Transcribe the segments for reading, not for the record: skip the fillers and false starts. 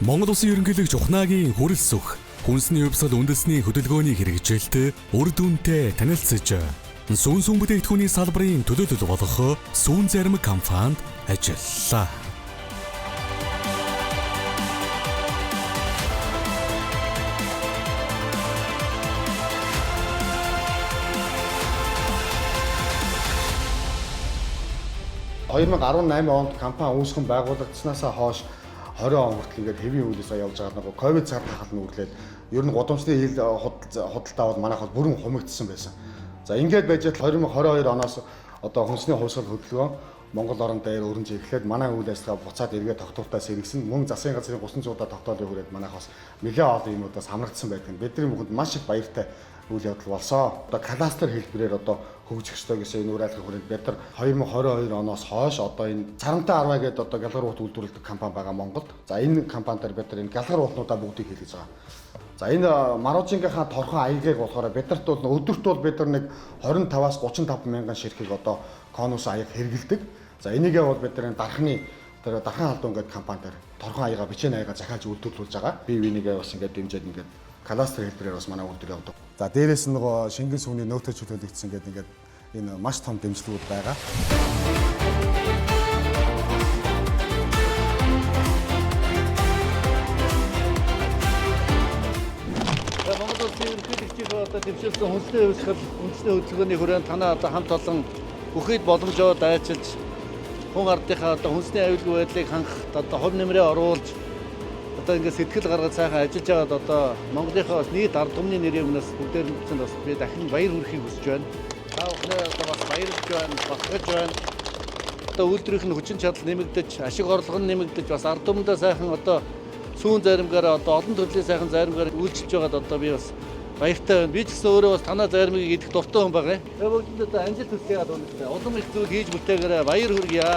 Монгол Улсын ерөнхийлөгч Ухнаагийн хүрэлц өгөх хүнсний хувьсгал үндэсний хөдөлгөөний хэрэгжилт үр дүнтэй танилцж сүүн бүтээгдэхүүний салбарын төлөөлөл болох сүүн зарим компанид ажиллалаа. – 2018 онд компани үүсгэн байгуулагдсанаас хойш 20 он хүртэл ингээд хэвийн үйлсээ явж байгаа нэг ковид цаг тахал нүүрлээд ер нь гудамжны хил худалдаа бол манайх бол бүрэн хумигдсан байсан. За ингээд байж 2022 оноос одоо хүнсний хувьсгал хөдөлгөөн Монгол орон дээр өрнж эхлээд манай үйл ажиллагаа буцаад эргээд тогтвортой сэргсэн. Мөн засгийн газрын 300-уудаа тогтоолыг хүрээд манайх бас нэлээд олон юмудаас хамрагдсан байдаг. Бидний бүхэнд маш их баяртай үйл явдал болсон. Одоо кадастр хэлбэрээр одоо хөгжих ёстой гэсэн энэ уриалгыг хүрээд бид нар 2022 оноос хойш одоо энэ Царамтай Арваа гэдэг одоо галгар уут үйлдвэрлэдэг компани байгаа Монголд. За энэ компанидаар бид нар энэ галгар уутнуудаа бүгдийг хийлгэж байгаа. За энэ Маружингийнхаа торхон аягийг болохоор бидэрт бол өдөрт бол бид нар нэг 25-аас 35 мянган ширхэг одоо конус аяг хэрэгэлдэг. За энийгээ бол бид нар дархны тэр дархан халдун гэдэг компанидаар торхон аяга бичэн аяга захиалж үйлдвэрлэж байгаа. Би винийгээ бас ингээд дэмжиж ингээд кадастр хэлбэрээр бас манай үйлдвэр явуулдаг. За дээрээс нь нөгөө шингэн сүмний нөөцөд чөлөөлөгдсөн гэдэг ингээд энэ маш том дэмжлэгүүд байгаа. Монгол Улсын ерөнхийлөгчийн одоо дэвшүүлсэн хүнсний хувьсгал үндэсний хөдөлгөөний хүрээнд танаа одоо хамт олон бүхийд боломжоор дайчилж хүн ардынхаа одоо хүнсний аюулгүй байдлыг хангахад одоо хувь нэмрээ оруулж одоо ингээд сэтгэл гаргаж сайхан ажиллаж байгаад одоо Монголынхаа бас нийт ард түмний нэрийн өмнөөс бүгдээр нь бас би дахин баяр хүргэхийг хүсэж байна. Та бүхнээ одоо бас баярлж байна, бахархаж байна. Одоо үйлдвэрийн хүчин чадал нэмэгдэж, ашиг орлого нь нэмэгдэж бас ард түмэндээ сайхан одоо сүүн заримгаараа одоо олон төрлийн сайхан заримгаар үйлчилж байгаад одоо би бас баяртай байна. Би ч гэсэн өөрөө бас танаа заримыг идэх дуртай хүн байгаа. Тэгээ бүгдэд одоо амжилт хүсье гэдэг үнэхээр улам их зүйл хийж бүтээгээрээ баяр хүргье.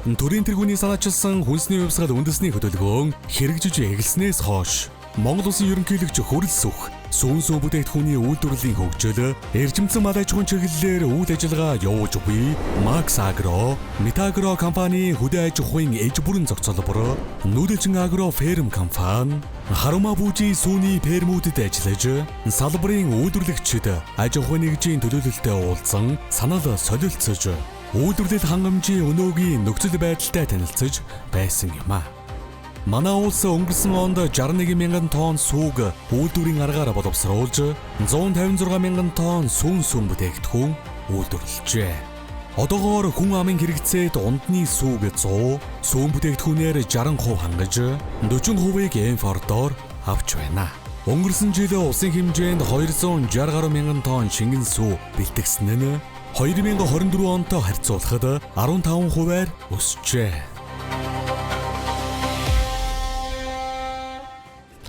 Төрийн тэргүүний санаачилсан хүнсний хувьсгал үндэсний хөдөлгөөн хэрэгжиж эхэлснээс хойш Монгол Улсын ерөнхийлөгч хүрэлц өгөх сүүн бүтээгдэхүүний үйлдвэрлэлийн хөгжил, эрчимцэн мал аж ахуйн чиглэлээр үйл ажиллагаа явуулж буй Макс Агро, Метагро компани хөдөө аж ахуйн эж бүрэн зохицолбор, Нүүдэлчин Агро ферм компани, Харума Бүжи сүүний фермүүдэд ажиллаж, салбарын үйлдвэрлэгчид аж ахуйн нэгжийн төлөөлөлтөд уулзсан санал солилцож, үйлдвэрлэл хангамжийн өнөөгийн нөхцөл байдалтай танилцж байсан юм а. Манай улс өнгөрсөн онд 61 мянган тонн сүүг үйлдвэрийн аргаар боловсруулж 156 мянган тонн сүүн бүтээгдэхүүн үйлдвэрлэжээ. Одоогоор хүн амын хэрэгцээд ундны сүүг 100, сүүн бүтээгдэхүүнээр 60% хангаж 40%-ийг импортоор авч байна. Өнгөрсөн жил улсын хэмжээнд 260 гаруй мянган тонн шингэн сүү бэлтгэсэн нь 2024 онтой харьцуулахад 15%-аар өсжээ.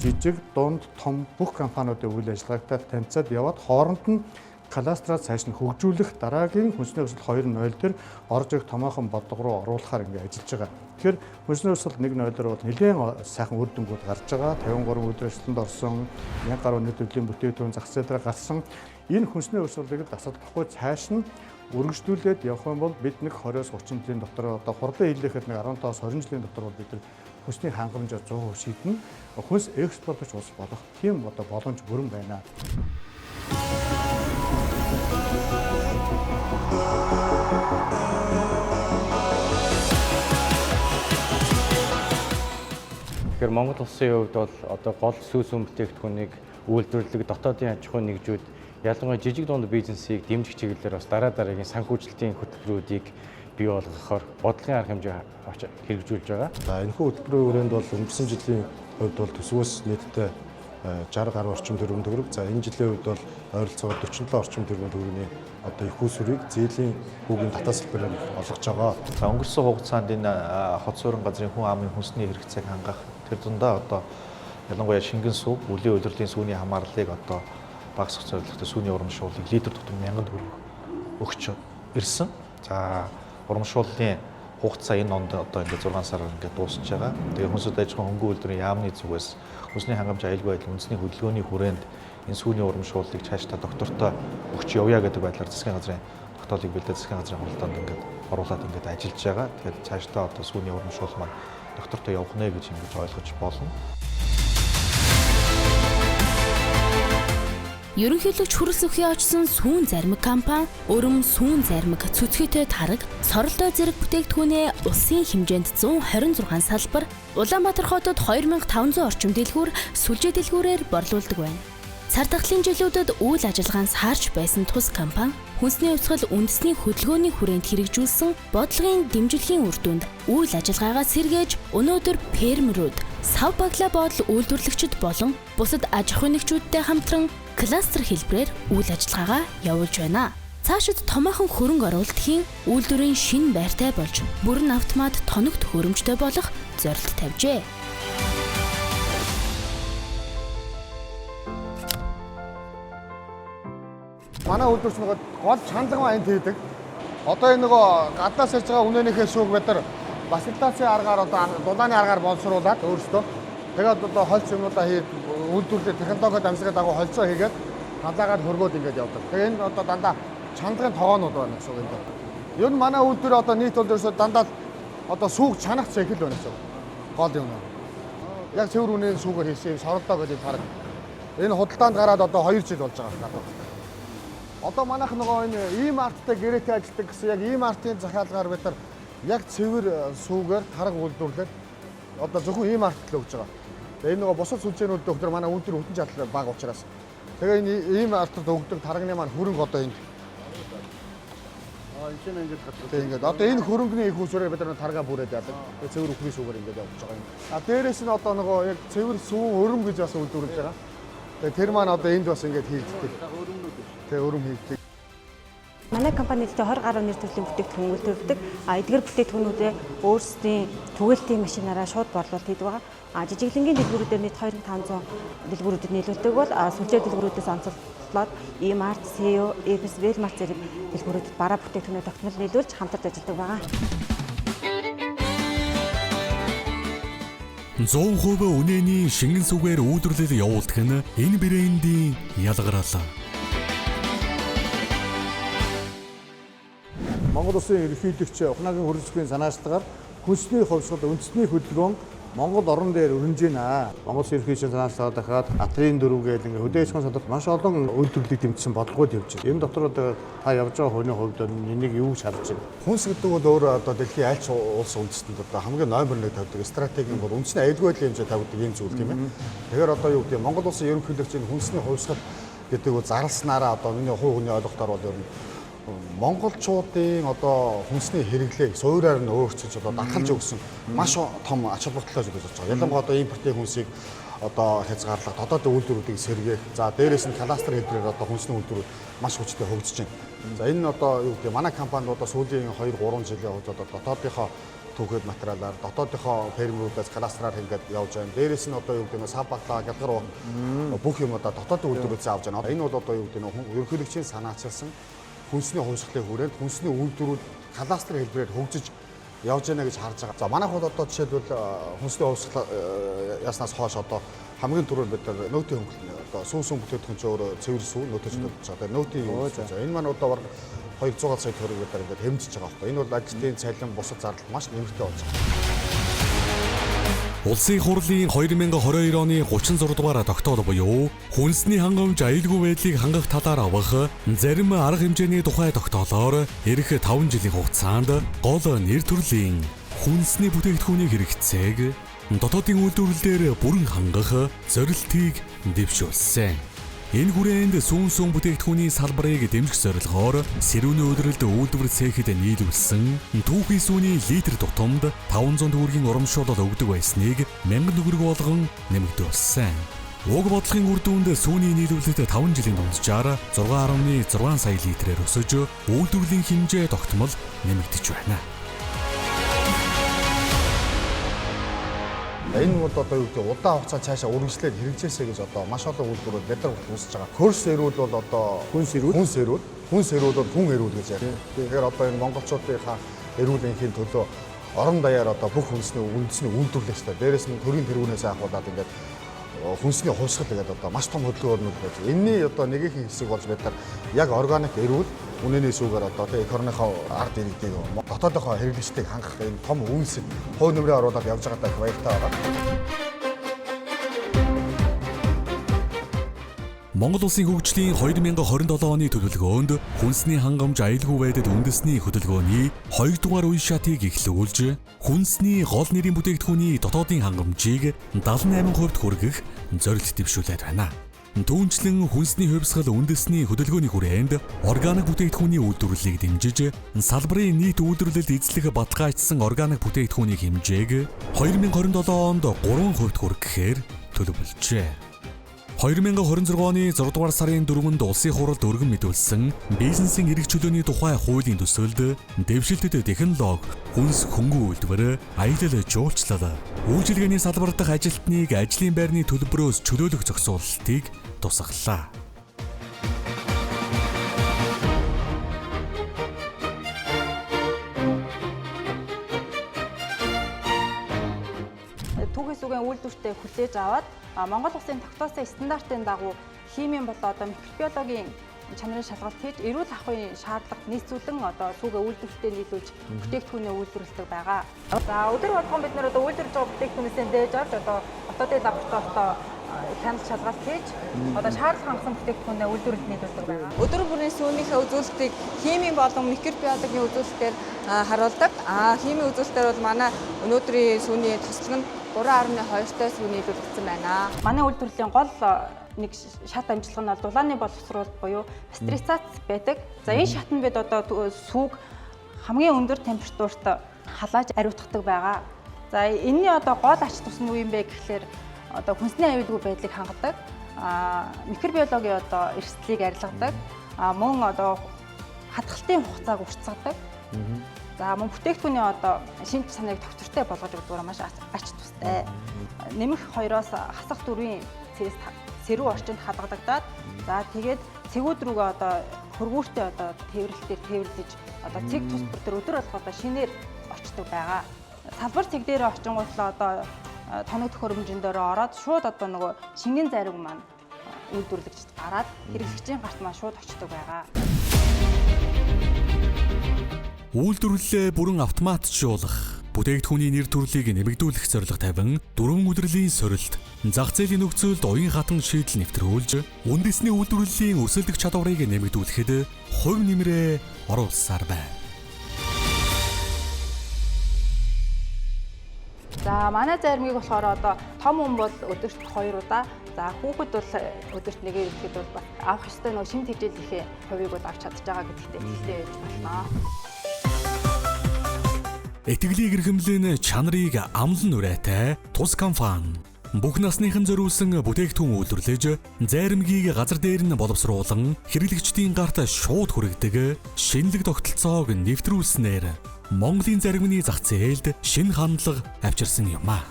Жижиг, дунд, том бүх компаниудын үйл ажиллагаатай танилцаад яваад хооронд нь кадастраа цааш нь хөгжүүлэх дараагийн хүнсний хувьсгал 2.0 дээр орж ирэх томоохон бодлого руу оруулахаар ингээд ажиллаж байгаа. Тэгэхээр хүнсний хувьсгал 1.0 дээр бол нэлээд сайхан үр дүнгууд гарч байгаа. 53 өдөр ажилтнанд орсон, 1000 гаруй нийт төрлийн бүтээгдэхүүн зах зээл дээр гарсан. Энэ хүнсний хувьсгалыг дасгалахгүй цааш нь үргэлжлүүлээд явах юм бол бид нэг 20-30 жилийн дотор одоо хурдан хэллэхэд нэг 15-20 жилийн дотор бол бид хүнсний хангамжаа 100% шийднэ. Хүнс экспортч улс болох тийм одоо боломж бүрэн байна. Тэгэхээр Монгол улсын хувьд бол одоо гол сүүн бүтээгдэхүүнийг үйлдвэрлэх дотоодын аж ахуйн нэгжүүд ялангуяа жижиг дунд бизнесийг дэмжих чиглэлээр бас дараа дараагийн санхүүжилтийн хөтөлбөрүүдийг бий болгохоор бодлогын арга хэмжээ хэрэгжүүлж байгаа. За энэхүү хөтөлбөрийн хүрээнд бол өнгөрсөн жилийн хувьд бол төсвөөс нийтдээ 60 гаруй орчим төгрөг төгрөг. За энэ жилийн хувьд бол ойролцоогоор 47 орчим төгрөгийн одоо их усүрийг зээлийн хүүгийн татаа салбараар олгож байгаа. За өнгөрсөн хугацаанд энэ хот суурин газрын хүн амын хүнсний хэрэгцээг хангах тэр дундаа одоо ялангуяа шингэн сүү, үлийн удирдлагын сүүний хамаарлыг одоо багасгах зорилготой сүүний урамшууллыг литр тутам 1000 төгрөг өгч ирсэн. За урамшууллын хугацаа энэ онд одоо ингээд 6 сараар ингээд дуусч байгаа. Тэгээ хүнсэд аж ахуйн хөнгөн үйлдвэрийн яамны зүгээс хүнсний хангамж аюулгүй байдал үндэсний хөдөлгөөний хүрээнд энэ сүүний урамшууллыг цаашдаа доктортой өгч явъя гэдэг байдлаар засгийн газрын тогтоолыг бэлдээд засгийн газрын хуралдаанд ингээд оруулаад ингээд ажиллаж байгаа. Тэгэхээр цаашдаа одоо сүүний урамшуул маань доктортой явах нэ гэж ингэж ойлгож болно. Ерөнхийлөгч хөрс өхий очсон сүүн зармаг компани өрөм сүүн зармаг цөцгөтэй тараг соролдой зэрэг бүтээгдэхүүнээ улсын хэмжээнд 126 салбар Улаанбаатар хотод 2500 орчим дэлгүүр сүлжээ дэлгүүрээр борлуулдаг байна. Цар тахлын жилүүдэд үйл ажиллагаанаас харж байсан тус компани хүнсний хувьсгал үндэсний хөдөлгөөний хүрээнд хэрэгжүүлсэн бодлогын дэмжлэгийн үр дүнд үйл ажиллагаагаа сэргээж өнөөдөр фермерүүд, сав баглаа бодол үйлдвэрлэгчид болон бусад аж ахуй нэгжүүдтэй хамтран кластер хэлбэрээр үйл ажиллагаагаа явуулж байна. Цаашид томоохон хөрөнгө оруулалтын үйлдвэрийн шинэ байртай болж бүрэн автомат тоногт хөрөмжтэй болох зорилт тавьжээ. Манай үйлдвэрч нөгөө гол чанлагын аянд хийдэг. Одоо энэ нөгөө гаднаас ирж байгаа үнэнийхээ шүүг бид нар басилтацийн аргаар одоо дулааны аргаар боловсруулад өөрсдөө тэгээд одоо холц юмудаа хийж үйлдвэрлэх технологид амжилттай дагуу холцоо хийгээд халаагаад хөргөөд ингэж явдаг. Тэгээд энэ одоо дандаа чанлагын тогоонууд байна гэсэн үг юм. Ер нь манай үйлдвэр одоо нийт бол ерөөсөө дандаа одоо сүүг чанах цикл байна гэсэн үг. Гол юм. Яг цэвэр үнийн сүүгээр хийсэн соролдоо гэдэг тараг. Энэ худалдаанд гараад одоо 2 жил болж байгаа надад. Одоо манайх нөгөө энэ ийм арттай гэрээтэй ажилладаг гэсэн яг ийм артын захиалгаар бид нар яг цэвэр сүүгээр тараг үйлдвэрлээд одоо зөвхөн ийм арт л өгж байгаа. Тэгээ энэ нөгөө бусад сүлжээнүүд өгдөр манай үйлдвэр хөтөн чадлаа бага учраас. Тэгээ энэ ийм артад өгдөг тарагны маань хөрөнгө одоо энэ. Энэ чинь ингэж хатдаг. Тэгээ ингээд одоо энэ хөрөнгөний их усрээр бид нар таргаа бүрээд яадаг. Тэгээ цэвэр өхрийн сүүгээр ингээд явж байгаа юм. А дээрээс нь одоо нөгөө яг цэвэр сүүн өрөм гэж бас үйлдвэрлэж байгаа. Тэгээ тэр маань одоо энд бас ингээд хийгддэг. Тэгээ өрөм хийгддэг. Манай компани дэхтэй 20 гаруй нэр төрлийн бүтээгдэхүүн үйлдвэрлэдэг. Эдгээр бүтээгдэхүүнүүдээ өөрсдийн түгэлтийн машинаараа шууд борлуулалт хийдэг байгаа. Жижиглэнгийн дэлгүүрүүдээр нийт 2500 дэлгүүрүүдэд нийлүүлдэг бол сүлжээ дэлгүүрүүдээс онцлоод E-Mart, CEO, Ebis, Velmart зэрэг дэлгүүрүүдэд бараа бүтээгдэхүүнээ тогтмол нийлүүлж хамтарч ажилладаг байгаа. 100% үнэний шингэн сүгээр үйлдвэрлэл явуулдаг нь энэ брендийн ялгараалаа. Монгол Улсын ерөнхийлөгч ухнаагийн хөрс өхийн санаачлалгаар хүнсний хувьсгал үндэсний хөдөлгөөн Монгол орон дээр өрнөж байна. Монгол Улсын ерөнхийлөгчийн санаачлалаар дахиад Атрийн дөрөв гээд ингээ хөдөө аж ахуйн салбарт маш олон үйлдвэрлэлийг дэмжсэн бодлогууд явж байна. Энэ дотор одоо та явж байгаа хүний хувьд энийг юу гэж харж байна? Хүнс гэдэг бол өөр одоо дэлхийн аль ч улс үндэстэнд одоо хамгийн номер 1 тавьдаг стратеги бол үндэсний аюулгүй байдлын хэмжээ тавьдаг юм зүйл тийм ээ. Тэгэхээр одоо юу гэдэг Монгол Улсын ерөнхийлөгчийн хүнсний хувьсгал гэдэг нь зарласнараа одоо миний хувь хүний ойлголтоор бол ер нь монголчуудын одоо хүнсний хэрэглээг суурьаар нь өөрчилж одоо дархалж өгсөн маш том ач холбогдолтой зүйл болж байгаа. Ялангуяа одоо импортын хүнсийг одоо хязгаарлах, дотоодын үйлдвэрүүдийг сэргээх, за дээрээс нь кластер хэлбэрээр одоо хүнсний үйлдвэрүүд маш хүчтэй хөгжиж байна. За энэ одоо юу гэдэг манай компанид одоо сүүлийн 2-3 жилийн хувьд одоо дотоодынхоо түүхэд материалаар дотоодынхоо фермерүүдээс кластераар ингээд явж байна. Дээрээс нь одоо юу гэдэг нь сав баглаа, галгар бүх юм одоо дотоодын үйлдвэрүүдээс авч байна. Энэ бол одоо юу гэдэг нь ерөнхийлөгчийн санаачилсан хүнсний хувьсгалын хүрээнд хүнсний үйлдвэрүүд кластер хэлбэрээр хөгжиж явж байна гэж харж байгаа. За манайх бол одоо жишээлбэл хүнсний хувьсгал яснаас хойш одоо хамгийн түрүүнд бид нөөтийн хөнгөлөлт одоо сүүн бүтээгдэхүүн ч өөрөө цэвэр сүү нөөтөж болж байгаа. Нөөтийн юу гэж байна. Энэ маань одоо бараг 200 сая төгрөгөөр ингээд хэмжиж байгаа байхгүй. Энэ бол ажилтны цалин бусад зардал маш нэмэртэй болж байгаа. Улсын хурлын 2022 оны 36 дугаар тогтоол буюу хүнсний хангамж аюулгүй байдлыг хангах талаар авах зарим арга хэмжээний тухай тогтоолоор эх 5 жилийн хугацаанд гол нэр төрлийн хүнсний бүтээгдэхүүний хэрэгцээг дотоодын үйлдвэрлэлээр бүрэн хангах зорилтыг дэвшүүлсэн. Энэ хүрээнд сүүн бүтээгдэхүүний салбарыг дэмжих зорилгоор сэрүүний өдрөлд үйлдвэр цэхэд нийлүүлсэн түүхий сүүний литр тутамд 500 төгрөгийн урамшуулал өгдөг байсныг 1000 төгрөг болгон нэмэгдүүлсэн. Уг бодлогын үр дүнд сүүний нийлүүлэлт 5 жилийн дунджаар 6.6 сая литрээр өсөж үйлдвэрлэлийн хэмжээ тогтмол нэмэгдэж байна. Энэ бол одоо юу гэдэг удаан хугацаанд цаашаа үргэлжлээд хэрэгжээсэй гэж одоо маш олон үйлдвэрүүд бид нар үүсэж байгаа. Хөрс эрүүл бол одоо хүнс эрүүл бол хүн эрүүл гэж ярьдаг. Тэгэхээр одоо энэ монголчуудынхаа эрүүл энхийн төлөө орон даяар одоо бүх үндэсний үйлдвэрлэх хэрэгтэй. Дээрээс нь төрийн тэргүүнээс ахуулаад ингээд хүнсний хувьсгал гэдэг одоо маш том хөдөлгөөн өрнөд байж. Энэний одоо нэгэн хэсэг болж бид нар яг органик эрүүл үнэний сүүгээр одоо тий экорныхоо ард иргэдийг дотоодынхоо хэрэглэгчдийг хангах энэ том үйлсэд хувь нэмрээ оруулаад явж байгаадаа их баяртай байна. Монгол Улсын хөгжлийн 2027 оны төлөвлөгөөнд хүнсний хангамж аюулгүй байдлад үндэсний хөдөлгөөний 2 дугаар үе шатыг эхлүүлж, хүнсний гол нэрийн бүтээгдэхүүний дотоодын хангамжийг 78% хүргэх зорилт дэвшүүлээд байна. Түүнчлэн хүнсний хувьсгал үндэсний хөдөлгөөний хүрээнд органик бүтээгдэхүүний үйлдвэрлэлийг дэмжиж, салбарын нийт үйлдвэрлэлд эзлэх баталгаажсан органик бүтээгдэхүүний хэмжээг 2027 онд 3% хүргэхээр төлөвлөжээ. 2026 оны 6 дугаар сарын 4-нд улсын хуралд өргөн мэдүүлсэн бизнесийн эрх чөлөөний тухай хуулийн төсөлд дэвшилтэд технологи, хүнс хөнгөн үйлдвэр, аялал жуулчлал, үйлчилгээний салбар дахь ажилтныг ажлын байрны төлбөрөөс чөлөөлөх зохицуулалтыг тусгаллаа. Түүхээс үгийн үйлдвэртээ хүлээж аваад Монгол Улсын тогтоосон стандартын дагуу химийн болоо одоо микробиологийн чанарын шалгалт хийж эрүүл ахуйн шаардлагад нийцүүлэн одоо сүүгээ үйлдвэртээ нийлүүлж бүтээгдэхүүнээ үйлдвэрлэдэг байгаа. За өдөр болгон бид нэр одоо үйлдвэрлэж байгаа бүтээгдэхүүнээс дээж авч одоо хотоодын лабораторитой хяналт шалгалт хийж одоо шаардлага хангасан бүтээгдэхүүнээ үйлдвэрлэлд нийлүүлдэг байгаа. Өдөр бүрийн сүүнийхээ үзүүлэлтийг химийн болон микробиологийн үзүүлэлтээр харуулдаг. Химийн үзүүлэлтээр бол манай өнөөдрийн сүүний тослог нь 3.2-той сүү нийлүүлэгдсэн байна. Манай үйлдвэрлэлийн гол нэг шат амжилга нь бол дулааны боловсруулалт буюу пастеризац байдаг. За энэ шат нь бид одоо сүүг хамгийн өндөр температурт халааж ариутгадаг байгаа. За энэний одоо гол ач тус нь юу юм бэ гэхлээр одоо хүнсний аюулгүй байдлыг хангадаг, микробиологийн одоо эрсдлийг арилгадаг, мөн одоо хатгалтын хугацааг уртсгадаг. За мөн бүтээгдэхүүний одоо шинж чанарыг тогтвортой болгож өгдөгөр маш ач тустай. Нэмэх хоёроос хасах дөрвийн сэрүү орчинд хадгалагдаад за тэгээд цэгүүд рүүгээ одоо хөргүүртэй одоо тээвэрлэлээр тээвэрлэж одоо цэг тус бүр төр өдөр болгоо одоо шинээр очдог байгаа. Салбар цэг дээр очингуудлаа одоо тоног төхөөрөмжөндөө ороод шууд одоо нөгөө шингэн зариг маань үйлдвэрлэгчд гараад хэрэглэгчийн гарт маань шууд очдог байгаа. Үйлдвэрлэлээ бүрэн автоматжуулах, бүтээгдэхүүний нэр төрлийг нэмэгдүүлэх зорилго тавин, дөрвөн улирлын сорилт, зах зээлийн нөхцөлд уян хатан шийдэл нэвтрүүлж, үндэсний үйлдвэрлэлийн өрсөлдөх чадварыг нэмэгдүүлэхэд хувь нэмрээ оруулсаар байна. За манай зармгийг болохоор одоо том хүн бол өдөрт 2 удаа, за хүүхэд бол өдөрт 1 ирэхэд бол бас авах ёстой нөгөө шимт хичээлийнхээ хувийг бол авч чадж байгаа гэдэгт итгэлтэй байж болно. Итгэлийг эрхэмлэн чанарыг амлан урайтай тус компани бүх насныхан зориулсан бүтээгдэхүүн үйлдвэрлэж, заримгийг газар дээр нь боловсруулан хэрэглэгчдийн гарт шууд хүргэдэг шинэлэг тогтолцоог нэвтрүүлснээр Монголын заримны зах зээлд шинэ хандлага авчирсан юм а.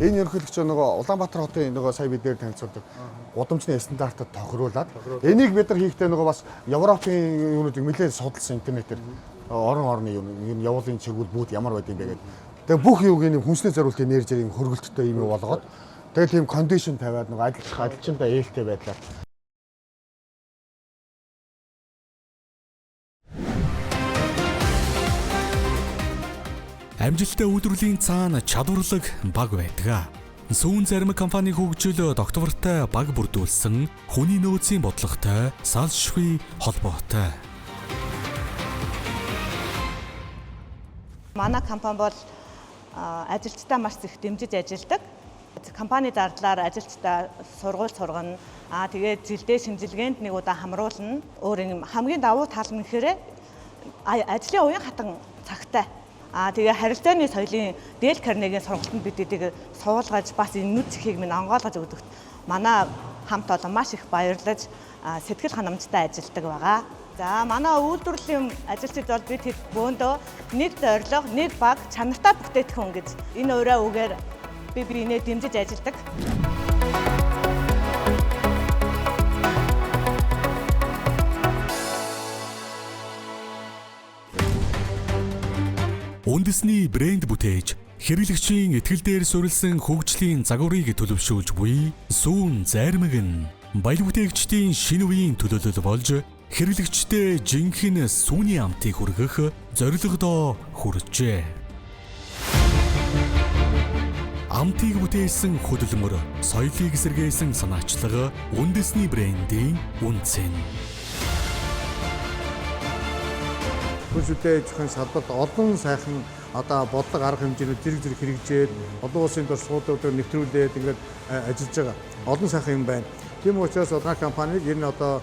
Энэ ерөнхийдөө нөгөө Улаанбаатар хотын нөгөө сая бид дээр танилцуулдаг гудамжны стандартад тохируулаад энийг бид нар хийхдээ нөгөө бас Европын юунуудыг нэлээд судалсан интернетээр орон орны юм явуулын чигүүл бүгд ямар байд юм бэ гэдэг. Тэгээ бүх юуг энэ хүнсний зориултын нэр зэрэг хөргөлттэй юм болгоод тэгээ тийм кондишн тавиад нөгөө ажилчиндаа ээлтэй байдлаар амжилттай үйлдвэрлэлийн цаана чадварлаг баг байдаг. Сүүн зарим компани хөгжил доктортой баг бүрдүүлсэн хүний нөөцийн бодлоготой салшгүй холбоотой. Манай компани бол ажилчдаа маш их дэмжиж ажилладаг. Компани зардлаар ажилчдаа сургууль сургана. Тэгээд жилдээ шинжилгээнд нэг удаа хамруулна. Өөр юм хамгийн давуу тал нь гэхээр ажлын уян хатан цагтай. Тэгээ харилцааны соёлын Дэл Карнегийн сургалтанд бид эдийг суулгаж бас энэ нүд зэхийг минь онгойлгож өгдөгт манай хамт олон маш их баярлаж сэтгэл ханамжтай ажилладаг байгаа. За манай үйлдвэрлэлийн ажилчид бол бид хэд бөөндөө нэг зорилго, нэг баг, чанартай бүтээгдэхүүн гэж энэ өрөө үгээр би биенээ дэмжиж ажилладаг. Үндэсний брэнд бүтээж, хэрэглэгчийн итгэл дээр суурилсан хөгжлийн загварыг төлөвшүүлж буй сүүн зармиг нь баялаг бүтээгчдийн шинэ үеийн төлөөлөл болж хэрэглэгчдэд жинхэнэ сүүний амтыг хүргэх зорилгодоо хүрчээ. Амтыг бүтээсэн хөдөлмөр, соёлыг эсэргээрсэн санаачлага, үндэсний брендийн үнцэн. Хүнсүдээ аж ахуйн салбарт олон сайхан одоо бодлого арга хэмжээнүүд зэрэг хэрэгжээд олон улсын туршлагуудыг нэвтрүүлээд ингээд ажиллаж байгаа. Олон сайхан юм байна. Тийм учраас улаан компаниг энэ одоо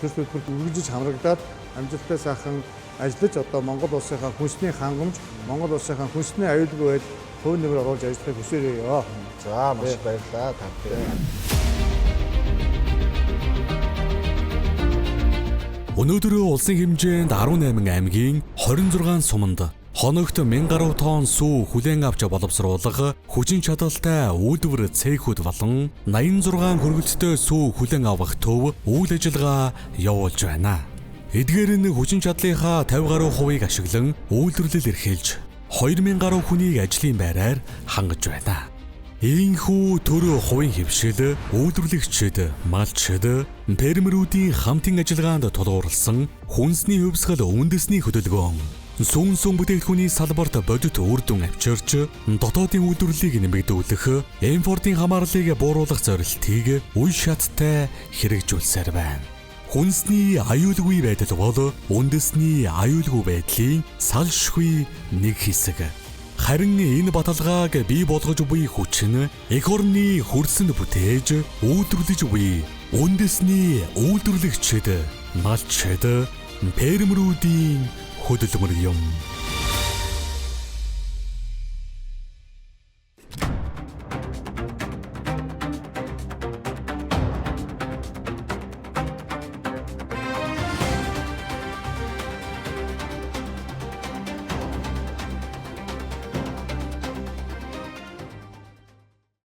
төс төлбөрт үргэлжлэж хамрагдаад амжилттай сайхан ажиллаж одоо Монгол улсынхаа хүнсний хангамж, Монгол улсынхаа хүнсний аюулгүй байдал хувь нэмэр оруулж ажиллахыг хүсээрээ. За маш баярлалаа та бүхэн. Өнөөдөр улсын хэмжээнд 18 аймгийн 26 суманд хоногт 1000 гаруй тонн сүү хүлээн авч боловсруулах хүчин чадалтай үйлдвэр цехүүд болон 86 хөргөлттэй сүү хүлээн авах төв үйл ажиллагаа явуулж байна. Эдгээр нь хүчин чадлынхаа 50 гаруй хувийг ашиглан үйлдвэрлэл эрхэлж 2000 гаруй хүнийг ажлын байраар хангаж байна. Ийхүү төр хувийн хөвшил, үйлдвэрлэгчид, малчид, фермерүүдийн хамтын ажиллагаанд тулгуурласан хүнсний хөвсгөл үндэсний хөдөлгөөн сүүн бүтээгдэхүүний салбарт бодит үр дүн авчирч дотоодын үйлдвэрлэлийг нэмэгдүүлэх, импортын хамаарлыг бууруулах зорилтыг үе шаттай хэрэгжүүлсээр байна. Хүнсний аюулгүй байдал бол үндэсний аюулгүй байдлын салшгүй нэг хэсэг. Харин энэ баталгааг бий болгож буй хүч нь эх орны хөрсөнд бүтээж үйлдвэрлэж буй үндэсний үйлдвэрлэгчид, малчид, фермерүүдийн хөдөлмөр юм.